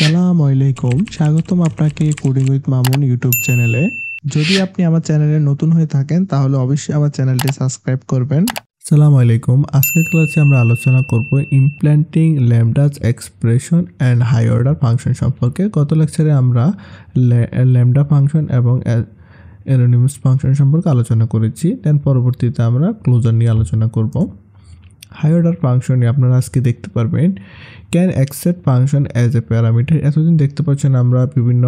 আসসালামু আলাইকুম, স্বাগতম আপনাকে কোডিং উইথ মামুন ইউটিউব চ্যানেলে। যদি আপনি আমার চ্যানেলে নতুন হয়ে থাকেন তাহলে অবশ্যই আমার চ্যানেলটি সাবস্ক্রাইব করবেন। আসসালামু আলাইকুম, আজকের ক্লাসে আমরা আলোচনা করব implementing lambdas expression and high order function সম্পর্কে। গত লেকচারে আমরা ল্যামডা ফাংশন এবং অ্যানোনিমাস ফাংশন সম্পর্কে আলোচনা করেছি। দেন পরবর্তীতে আমরা ক্লোজার নিয়ে আলোচনা করব। হাই অর্ডার ফাংশনে আপনারা আজকে দেখতে পারবেন can accept function as a parameter. এতদিন দেখতে পাচ্ছেন আমরা বিভিন্ন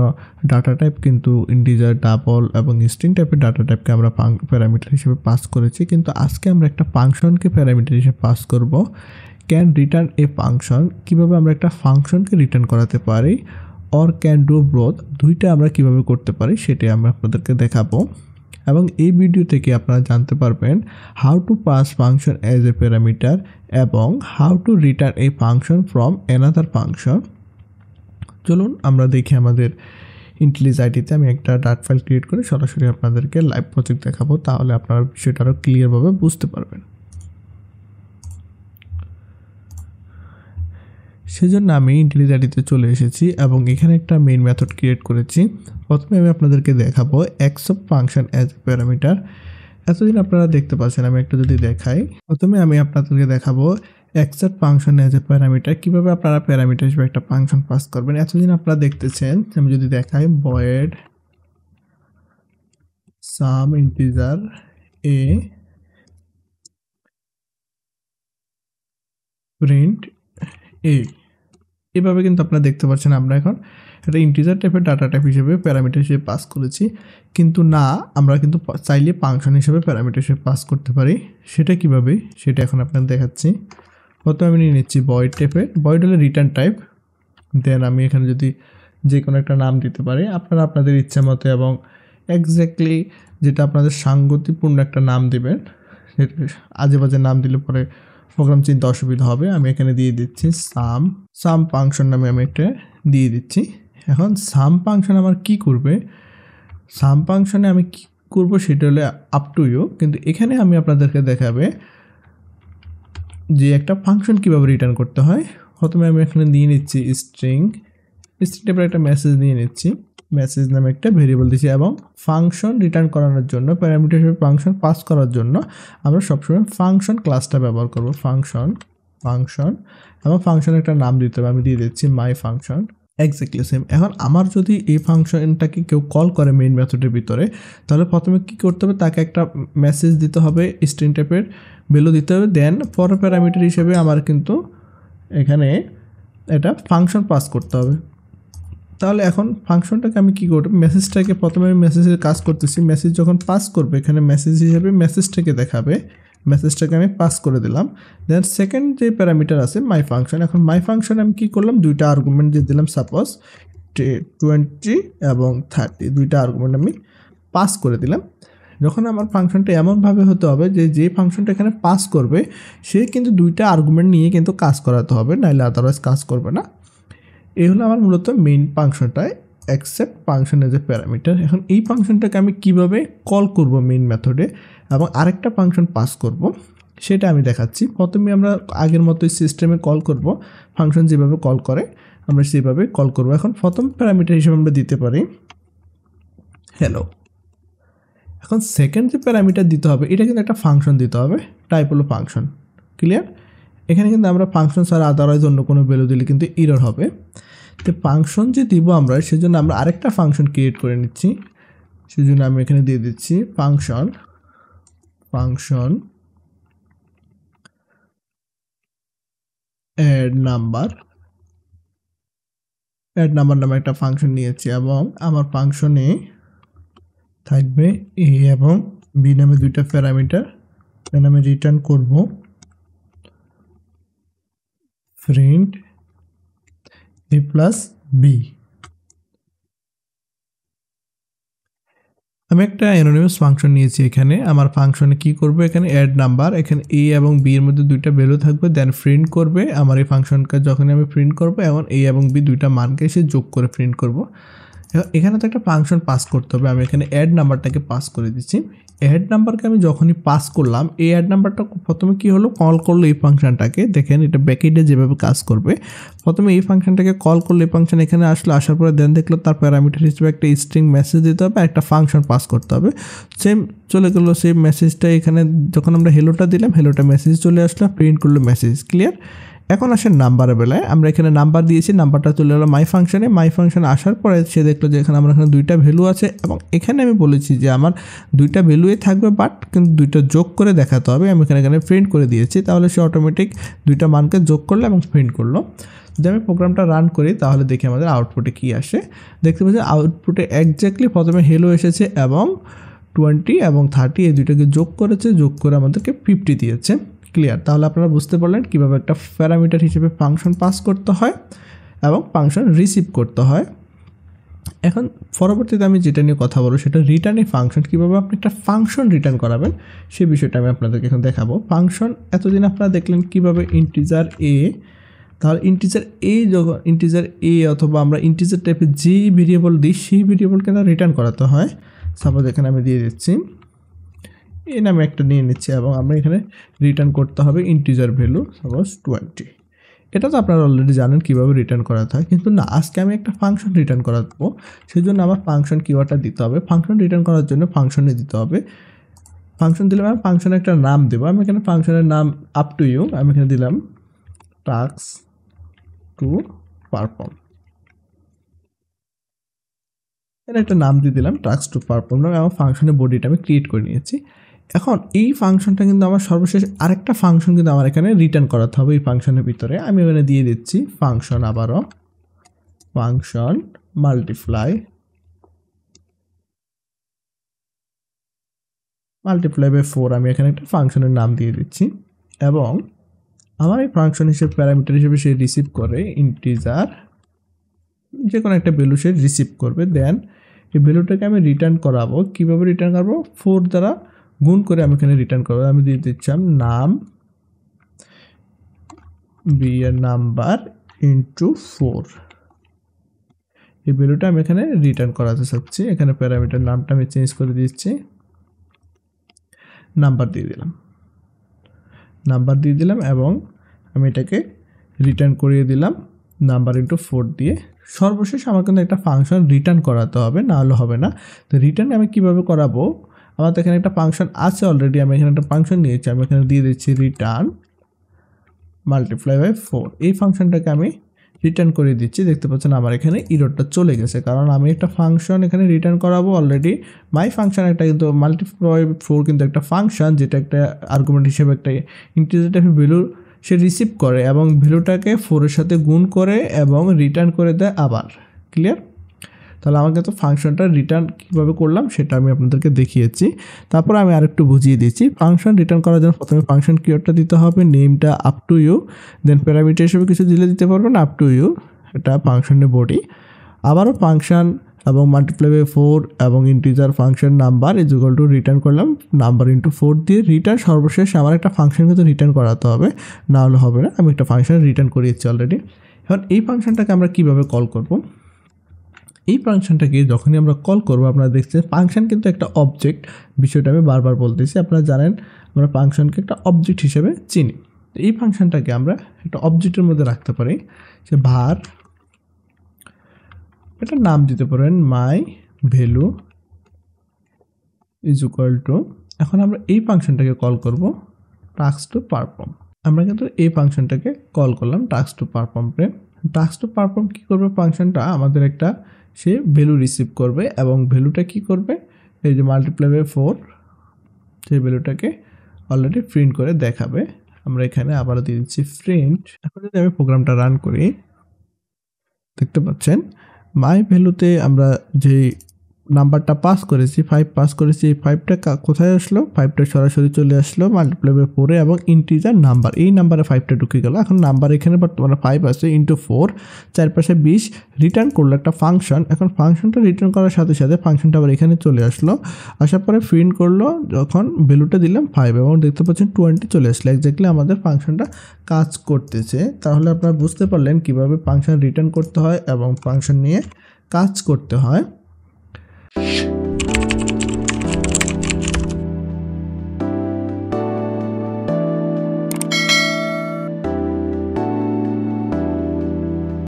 ডাটা টাইপ কিন্তু ইন্টিজার, ডাবল এবং স্ট্রিং টাইপের ডাটা টাইপকে আমরা প্যারামিটার হিসেবে পাস করেছি, কিন্তু আজকে আমরা একটা ফাংশনকে প্যারামিটার হিসেবে পাস করব। ক্যান রিটার্ন এ ফাংশন, কীভাবে আমরা একটা ফাংশনকে রিটার্ন করাতে পারি। অর ক্যান ডু বোথ, দুইটা আমরা কিভাবে করতে পারি সেটাই আমরা আপনাদেরকে দেখাবো। এবং এই ভিডিও থেকে আপনারা জানতে পারবেন how to pass function as a parameter এবং how to return a function from another function. চলুন আমরা দেখি আমাদের ইন্টেলিজ আইডিতে আমি একটা ডাট ফাইল ক্রিয়েট করে সরাসরি আপনাদেরকে লাইভ প্রজেক্ট দেখাবো, তাহলে আপনারা বিষয়টা আরও ক্লিয়ারভাবে বুঝতে পারবেন। সেজন্য আমি ইন্টেলিজ আইডিতে চলে এসেছি এবং এখানে একটা মেইন মেথড ক্রিয়েট করেছি। প্রথমে আমি আপনাদেরকে দেখাবো accept function as a parameter. এতদিন আপনারা দেখতে পাচ্ছেন, আমি একটা যদি দেখাই, প্রথমে আমি আপনাদেরকে দেখাবো accept function as a parameter, কীভাবে আপনারা প্যারামিটার হিসেবে একটা ফাংশন পাস করবেন। এতদিন আপনারা দেখতেছেন, আমি যদি দেখাই ভয়েড সাম ইন্টিজার এ প্রিন্ট এ, এভাবে কিন্তু আপনারা দেখতে পাচ্ছেন আমরা এখন একটা ইন্টিজার টাইপের ডাটা টাইপ হিসেবে প্যারামিটার হিসেবে পাস করেছি। কিন্তু না, আমরা কিন্তু চাইলে ফাংশন হিসেবে প্যারামিটার হিসেবে পাস করতে পারি। সেটা কিভাবে, সেটা এখন আপনাদের দেখাচ্ছি। প্রথমে আমি নিয়ে নিচ্ছি ভয়েড টাইপের। ভয়েড হলে রিটার্ন টাইপ। দেন আমি এখানে যদি যে কোনো একটা নাম দিতে পারি, আপনারা আপনাদের ইচ্ছা মতো এবং এক্স্যাক্টলি যেটা আপনাদের সাংগতিপূর্ণ একটা নাম দেবেন। আজে বাজে নাম দিলে পরে প্রোগ্রাম চিনতে অসুবিধা হবে। আমি এখানে দিয়ে দিচ্ছি সাম ফাংশন নামে আমি একটা দিয়ে দিচ্ছি। এখন সাম ফাংশন আমার কি করবে, সাম ফাংশনে আমি কি করব সেটা হলে আপ টু ইউ, কিন্তু এখানে আমি আপনাদেরকে দেখাবে যে একটা ফাংশন কিভাবে রিটার্ন করতে হয়। প্রথমে আমি এখানে দিয়ে নিচ্ছি স্ট্রিং টাইপের একটা মেসেজ নিয়ে নিচ্ছি। মেসেজ নামে একটা ভেরিয়েবল দিচ্ছি এবং ফাংশন রিটার্ন করানোর জন্য, প্যারামিটার হিসেবে ফাংশন পাস করার জন্য আমরা সবসময় ফাংশন ক্লাসটা ব্যবহার করব। ফাংশন এবং ফাংশনের একটা নাম দিতে হবে, আমি দিয়ে দিচ্ছি মাই ফাংশন। Exactly same. এখন আমার যদি এই ফাংশনটাকে কেউ কল করে মেইন মেথডের ভিতরে, তাহলে প্রথমে কী করতে হবে, তাকে একটা মেসেজ দিতে হবে, স্ট্রিং টাইপের ভ্যালু দিতে হবে। দেন পরের প্যারামিটার হিসেবে আমার কিন্তু এখানে এটা ফাংশন পাস করতে হবে। তাহলে এখন ফাংশনটাকে আমি কী করব, মেসেজটাকে প্রথমে আমি মেসেজের কাজ করতেছি। মেসেজ যখন পাস করবে, এখানে মেসেজ হিসেবে মেসেজটাকে দেখাবে, মেসেজটাকে আমি পাস করে দিলাম। দেন সেকেন্ড যে প্যারামিটার আছে মাই ফাংশন, এখন মাই ফাংশন আমি কী করলাম, দুইটা আর্গুমেন্ট দিয়ে দিলাম, সাপোজ 20 এবং 30, দুইটা আর্গুমেন্ট আমি পাস করে দিলাম। যখন আমার ফাংশনটা এমনভাবে হতে হবে যে ফাংশনটা এখানে পাস করবে সে কিন্তু দুইটা আর্গুমেন্ট নিয়ে কিন্তু কাজ করাতে হবে, নাহলে আদারওয়াইজ কাজ করবে না। এই হলো আমার মূলত মেইন ফাংশনটায় accept function as a parameter. এখন এই ফাংশনটাকে আমি কিভাবে কল করব মেইন মেথডে এবং আরেকটা ফাংশন পাস করব সেটা আমি দেখাচ্ছি। প্রথমে আমরা আগের মতোই সিস্টেমে কল করব, ফাংশন যেভাবে কল করে আমরা সেভাবে কল করব। এখন প্রথম প্যারামিটার হিসেবে আমরা দিতে পারি হ্যালো। এখন সেকেন্ড যে প্যারামিটার দিতে হবে, এটা কিন্তু একটা ফাংশন দিতে হবে, টাইপ হলো ফাংশন। ক্লিয়ার? এখানে কিন্তু আমরা ফাংশন ছাড়া আদারওয়াইজ অন্য কোনো ভ্যালু দিলে কিন্তু এরর হবে। তো ফাংশন যে দিব আমরা, সেজন্য আমরা আরেকটা ফাংশন ক্রিয়েট করে নিচ্ছি। সেজন্য আমি এখানে দিয়ে দিচ্ছি ফাংশন অ্যাড নাম্বার নামে একটা ফাংশন নিয়েছি এবং আমার ফাংশনে থাকবে এ এবং বি নামে দুইটা প্যারামিটার। দেন আমি রিটার্ন করব প্রিন্ট এ প্লাস বি। আমি একটা অ্যানোনিমাস ফাংশন নিয়েছি। এখানে আমার ফাংশনে কি করব, এখানে অ্যাড নাম্বার, এখানে এ এবং বি এর মধ্যে দুইটা ভ্যালু থাকবে। দেন প্রিন্ট করবে আমার এই ফাংশনকে, যখন আমি প্রিন্ট করব এবং এ এবং বি দুইটা মানকে এসে যোগ করে প্রিন্ট করব। এখানে তো একটা ফাংশন পাস করতে হবে, আমি এখানে অ্যাড নাম্বারটাকে পাস করে দিচ্ছি। অ্যাড নাম্বারকে আমি যখনই পাস করলাম, এই অ্যাড নাম্বারটা প্রথমে কি হলো, কল করলো এই ফাংশনটাকে। দেখেন এটা ব্যাকএন্ডে যেভাবে কাজ করবে, প্রথমে এই ফাংশনটাকে কল করলো, এই ফাংশন এখানে আসলো, আসার পরে দেন দেখলো তার প্যারামিটার হিসেবে একটা স্ট্রিং মেসেজ দিতে হবে, একটা ফাংশন পাস করতে হবে। সেম চলে গেলো, সেই মেসেজটা এখানে যখন আমরা হেলোটা দিলাম, হেলোটা মেসেজ চলে আসলো, প্রিন্ট করলো মেসেজ। ক্লিয়ার? এখন আসেন নাম্বারের বেলায়, আমরা এখানে নাম্বার দিয়েছি, নাম্বারটা চলে গেলো মাই ফাংশনে। মাই ফাংশনে আসার পরে সে দেখলো যে এখানে আমার এখানে দুইটা ভ্যালু আছে, এবং এখানে আমি বলেছি যে আমার দুইটা ভ্যালুই থাকবে, বাট কিন্তু দুইটা যোগ করে দেখাতে হবে। আমি এখানে প্রিন্ট করে দিয়েছি, তাহলে সে অটোমেটিক দুইটা মানকে যোগ করলো এবং প্রিন্ট করলো। যদি আমি প্রোগ্রামটা রান করি তাহলে দেখি আমাদের আউটপুটে কী আসে। দেখতে পাচ্ছি আউটপুটে এক্স্যাক্টলি প্রথমে হেলো এসেছে এবং 20 এবং 30 এই দুইটাকে যোগ করেছে, যোগ করে আমাদেরকে 50 দিয়েছে। ক্লিয়ার? তাহলে আপনারা বুঝতে পারলেন কীভাবে একটা প্যারামিটার হিসেবে ফাংশন পাস করতে হয় এবং ফাংশন রিসিভ করতে হয়। এখন পরবর্তীতে আমি যেটা নিয়ে কথা বলবো সেটা রিটার্নিং ফাংশন। কীভাবে আপনি একটা ফাংশন রিটার্ন করাবেন সেই বিষয়টা আমি আপনাদেরকে এখন দেখাবো। ফাংশন এতদিন আপনারা দেখলেন কীভাবে ইন্টিজার এ, তাহলে ইন্টিজার এ অথবা আমরা ইন্টিজার টাইপের যেই ভেরিয়েবল দিই সেই ভেরিয়েবলকে না রিটার্ন করাতে হয়। সাপোজ এখানে আমি দিয়ে দিচ্ছি, এই নামে একটা নিয়ে নিচ্ছি, এবং আমরা এখানে রিটার্ন করতে হবে ইন্টিজার ভ্যালু, সাপোজ 20। এটা তো আপনারা অলরেডি জানেন কীভাবে রিটার্ন করাতে হয়, কিন্তু না, আজকে আমি একটা ফাংশন রিটার্ন করাবো, সেই জন্য আমার ফাংশন কিওয়ার্ডটা দিতে হবে। ফাংশন রিটার্ন করার জন্য ফাংশনে দিতে হবে। ফাংশন দিলাম, আমি ফাংশনে একটা নাম দেবো। আমি এখানে ফাংশনের নাম আপ টু ইউ, আমি এখানে দিলাম টাস্ক টু পারফর্ম। এটা একটা নাম দিয়ে দিলাম টাস্ক টু পারফর্ম। আমার ফাংশনের বডিটা আমি ক্রিয়েট করে নিয়েছি। এখন এই ফাংশনটা কিন্তু আমার সর্বশেষ আরেকটা ফাংশন কিন্তু আমার এখানে রিটার্ন করাতে হবে এই ফাংশনের ভিতরে। আমি এখানে দিয়ে দিচ্ছি ফাংশন, আবারও ফাংশন মাল্টিপ্লাই বাই 4। আমি এখানে একটা ফাংশনের নাম দিয়ে দিচ্ছি, এবং আমার এই ফাংশন হিসেবে প্যারামিটার হিসেবে সে রিসিভ করে ইন্টিজার, যে কোনো একটা ভ্যালু সে রিসিভ করবে। দেন এই ভ্যালুটাকে আমি রিটার্ন করাবো। কীভাবে রিটার্ন করবো? 4 দ্বারা গুণ করে আমি এখানে রিটার্ন করবো। আমি দিয়ে দিচ্ছিলাম নাম বি এর নাম্বার ইন্টু 4। এই ভ্যালুটা আমি এখানে রিটার্ন করাতে চাচ্ছি। এখানে প্যারামিটার নামটা আমি চেঞ্জ করে দিচ্ছি, নাম্বার দিয়ে দিলাম, এবং আমি এটাকে রিটার্ন করিয়ে দিলাম নাম্বার ইন্টু 4 দিয়ে। সর্বশেষ আমার কিন্তু একটা ফাংশন রিটার্ন করাতে হবে, না হলে হবে না। তো রিটার্ন আমি কীভাবে করাবো? আমার তো এখানে একটা ফাংশন আছে অলরেডি, আমি এখানে একটা ফাংশন নিয়েছি, আমি এখানে দিয়ে দিচ্ছি রিটার্ন মাল্টিপ্লাই বাই 4। এই ফাংশনটাকে আমি রিটার্ন করে দিচ্ছি। দেখতে পাচ্ছেন আমার এখানে ইররটা চলে গেছে, কারণ আমি একটা ফাংশন এখানে রিটার্ন করাবো অলরেডি। মাই ফাংশন একটা কিন্তু মাল্টিপ্লাই বাই 4 কিন্তু একটা ফাংশন, যেটা একটা আর্গুমেন্ট হিসেবে একটা ইন্টিজার টাইপের ভ্যালু সে রিসিভ করে এবং ভ্যালুটাকে 4 এর সাথে গুণ করে এবং রিটার্ন করে দেয় আবার। ক্লিয়ার? তাহলে আমাকে তো ফাংশনটা রিটার্ন কীভাবে করলাম সেটা আমি আপনাদেরকে দেখিয়েছি। তারপর আমি আরেকটু বুঝিয়ে দিচ্ছি। ফাংশন রিটার্ন করার জন্য প্রথমে ফাংশন কিওয়ার্ডটা দিতে হবে, নেমটা up to you, then parameter হিসেবে কিছু দিতে পারবেন আপ টু ইউ, এটা ফাংশনের বডি। আবারও ফাংশন এবং মাল্টিপ্লাই বাই 4 এবং integer function number is equal to return করলাম নাম্বার ইন্টু 4 দিয়ে। রিটার্ন সর্বশেষ আমার একটা ফাংশন কিন্তু রিটার্ন করাতে হবে, না হলে হবে না। আমি একটা ফাংশন রিটার্ন করিয়েছি অলরেডি। এখন এই ফাংশনটাকে আমরা কীভাবে কল করব? এই ফাংশনটাকে যখনই আমরা কল করব, আপনারা দেখছেন ফাংশন কিন্তু একটা অবজেক্ট, বিষয়টা আমি বারবার বলতেছি। আপনারা জানেন আমরা ফাংশনকে একটা অবজেক্ট হিসেবে চিনি। এই ফাংশনটাকে আমরা একটা অবজেক্টের মধ্যে রাখতে পারি, সে ভার, এটা নাম দিতে পারেন my value is equal to. এখন আমরা এই ফাংশনটাকে কল করব টাস্ক টু পারফর্ম। আমরা কিন্তু এই ফাংশনটাকে কল করলাম টাস্ক টু পারফর্মে। টাস্ক টু পারফর্ম কী করবে? ফাংশনটা আমাদের একটা সে ভ্যালু রিসিভ করবে, এবং ভ্যালুটা কি করবে? এই যে মাল্টিপ্লাই বাই 4 সেই ভ্যালুটাকে অলরেডি প্রিন্ট করে দেখাবে। আমরা এখানে আবারও দিয়ে দিচ্ছি প্রিন্ট। এখন যদি আমি প্রোগ্রামটা রান করি, দেখতে পাচ্ছেন মাই ভ্যালুতে আমরা যে নাম্বারটা পাস করেছি, 5 পাস করেছি, এই 5টা কোথায় আসলো? 5টা সরাসরি চলে আসলো মাল্টিপ্লাই বাই 4 এবং ইন্টিজার নাম্বার, এই নাম্বারে 5টা ঢুকে গেল। এখন নাম্বার এখানে বর্তমানে 5 আছে, ইন্টু 4, চারপাশে 20 রিটার্ন করলো একটা ফাংশন। এখন ফাংশনটা রিটার্ন করার সাথে সাথে ফাংশনটা আবার এখানে চলে আসলো, আসার পরে প্রিন্ট করলো, যখন ভ্যালুটা দিলাম 5 এবং দেখতে পাচ্ছেন 20 চলে আসলো। এক্স্যাক্টলি আমাদের ফাংশনটা কাজ করতেছে। তাহলে আপনারা বুঝতে পারলেন কীভাবে ফাংশন রিটার্ন করতে হয় এবং ফাংশন নিয়ে কাজ করতে হয়